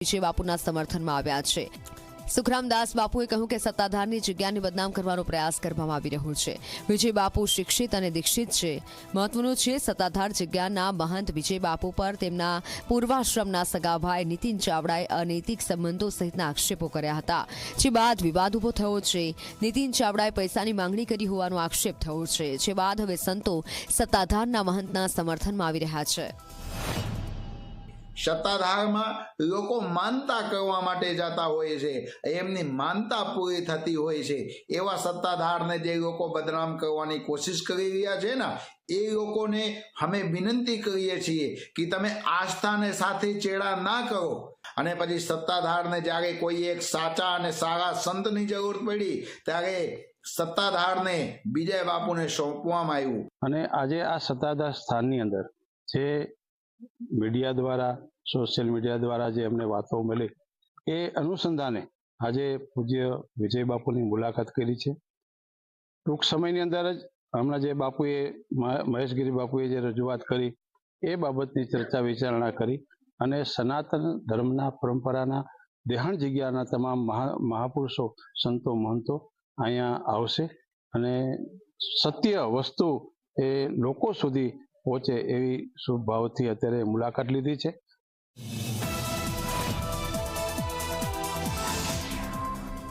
વિજય બાપુના સમર્થનમાં આવ્યા છે। સુખરામદાસ બાપુએ કહ્યું કે સત્તાધારની જગ્યાને બદનામ કરવાનો પ્રયાસ કરવામાં આવી રહ્યો છે। વિજય બાપુ શિક્ષિત અને દીક્ષિત છે। મહત્વનું છે સત્તાધાર જગ્યાના મહંત વિજય બાપુ પર તેમના પૂર્વાશ્રમના સગાભાઈ નીતિન ચાવડાએ અનૈતિક સંબંધો સહિતના આક્ષેપો કર્યા હતા, જે બાદ વિવાદ ઉભો થયો છે। નીતિન ચાવડાએ પૈસાની માંગણી કરી હોવાનો આક્ષેપ થયો છે, જે બાદ હવે સંતો સત્તાધારના મહંતના સમર્થનમાં આવી રહ્યા છે। સત્તાધારમાં લોકો માનતા કરવા માટે જતા હોય છે, એમની માનતા પૂરી થતી હોય છે। એવા સત્તાધારને જે લોકો બદનામ કરવાની કોશિશ કરી રહ્યા છે ને, એ લોકોને અમે વિનંતી કરીએ છીએ કે તમે આસ્થાને સાથે ચેડા ના કરો। અને પછી સત્તાધારને જ્યારે કોઈ એક સાચા અને સારા સંતની જરૂર પડી ત્યારે સત્તાધારને વિજય બાપુને સોંપવામાં આવ્યું। અને આજે આ સત્તાધાર સ્થાનની અંદર જે મીડિયા દ્વારા, સોશિયલ મીડિયા દ્વારા જે અમને વાતો મળી, એ અનુસંધાને આજે પૂજ્ય વિજય બાપુની મુલાકાત કરી છે। ટૂંક સમયની અંદર જ હમણાં જે બાપુએ મહેશગીરી બાપુએ જે રજૂઆત કરી એ બાબતની ચર્ચા વિચારણા કરી અને સનાતન ધર્મના પરંપરાના દેહાણ જગ્યાના તમામ મહાપુરુષો, સંતો, મહંતો અહીંયા આવશે અને સત્ય વસ્તુ એ લોકો સુધી પહોંચે એવી શુભ ભાવથી અત્યારે મુલાકાત લીધી છે।